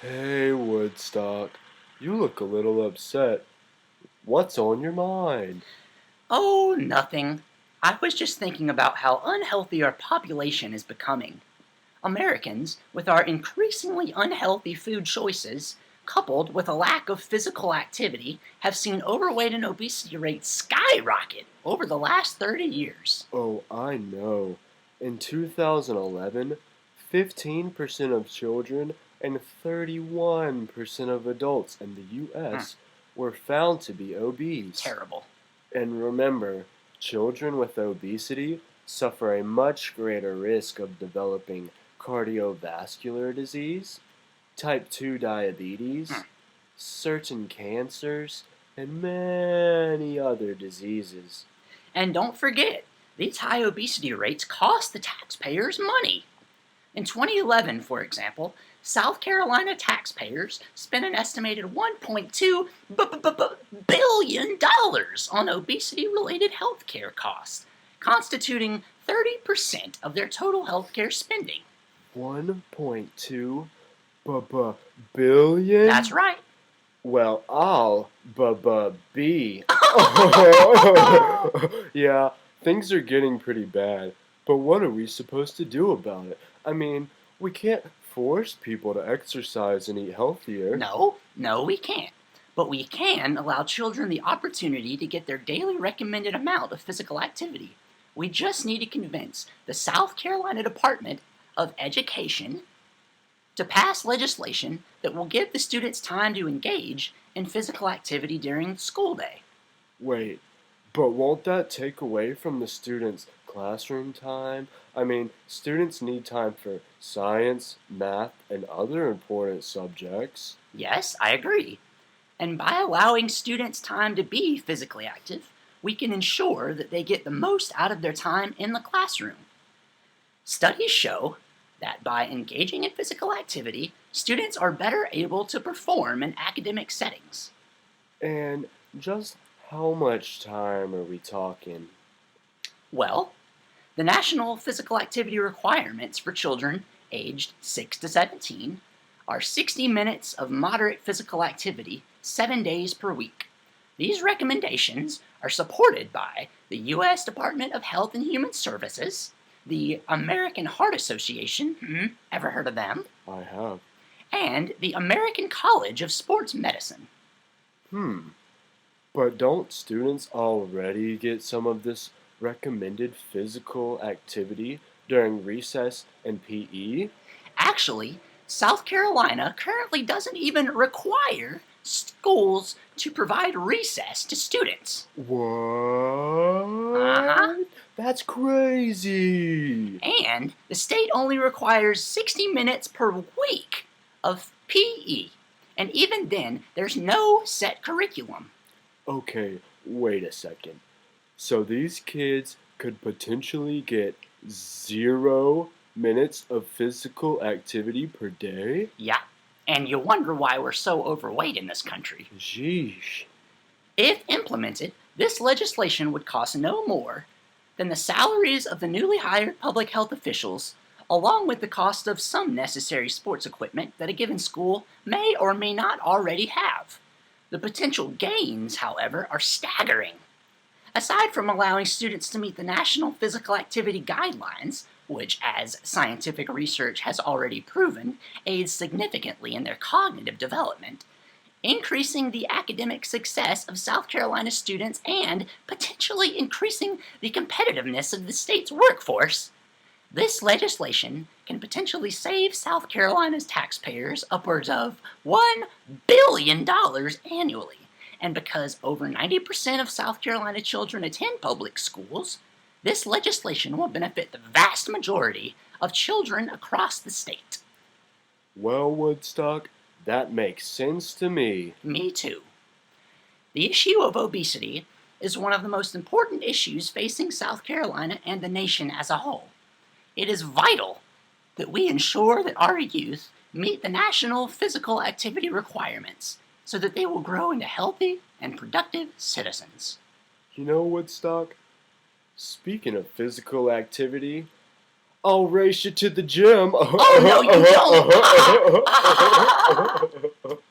Hey, Woodstock. You look a little upset. What's on your mind? Oh, nothing. I was just thinking about how unhealthy our population is becoming. Americans, with our increasingly unhealthy food choices, coupled with a lack of physical activity, have seen overweight and obesity rates skyrocket over the last 30 years. Oh, I know. In 2011, 15% of children and 31% of adults in the Hmm, U.S. were found to be obese. terrible. And remember, children with obesity suffer a much greater risk of developing cardiovascular disease, type 2 Hmm. diabetes, certain cancers, and many other diseases. And don't forget, these high obesity rates cost the taxpayers money. In 2011, for example, South Carolina taxpayers spent an estimated $1.2 billion on obesity related health care costs, constituting 30% of their total health care spending. 1.2 That's billion? right. Well, I'll be. Yeah, things are getting pretty bad. But what are we supposed to do about it? I mean, we can't force people to exercise and eat healthier. No, we can't. But we can allow children the opportunity to get their daily recommended amount of physical activity. We just need to convince the South Carolina Department of Education to pass legislation that will give the students time to engage in physical activity during the school day. Wait, but won't that take away from the students' classroom time? I mean, students need time for science, math, and other important subjects. Yes, I agree. And by allowing students time to be physically active, we can ensure that they get the most out of their time in the classroom. Studies show that by engaging in physical activity, students are better able to perform in academic settings. And just how much time are we talking? Well, the national physical activity requirements for children aged 6 to 17 are 60 minutes of moderate physical activity 7 days per week. These recommendations are supported by the U.S. Department of Health and Human Services, the American Heart Association, ever heard of them? I have. And the American College of Sports Medicine. Hmm. But don't students already get some of this recommended physical activity during recess and PE? Actually, South Carolina currently doesn't even require schools to provide recess to students. Uh huh. What? That's crazy. And the state only requires 60 minutes per week of PE. And even then, there's no set curriculum. Okay, wait a second. So these kids could potentially get 0 minutes of physical activity per day? Yeah. And you wonder why we're so overweight in this country. Sheesh. If implemented, this legislation would cost no more than the salaries of the newly hired public health officials, along with the cost of some necessary sports equipment that a given school may or may not already have. The potential gains, however, are staggering. Aside from allowing students to meet the National Physical Activity Guidelines, which, as scientific research has already proven, aids significantly in their cognitive development, increasing the academic success of South Carolina students and potentially increasing the competitiveness of the state's workforce, this legislation can potentially save South Carolina's taxpayers upwards of $1 billion annually. And because over 90% of South Carolina children attend public schools, this legislation will benefit the vast majority of children across the state. Well, Woodstock, that makes sense to me. Me too. The issue of obesity is one of the most important issues facing South Carolina and the nation as a whole. It is vital that we ensure that our youth meet the national physical activity requirements so that they will grow into healthy and productive citizens. You know, Woodstock, speaking of physical activity, I'll race you to the gym. Oh, no, you don't!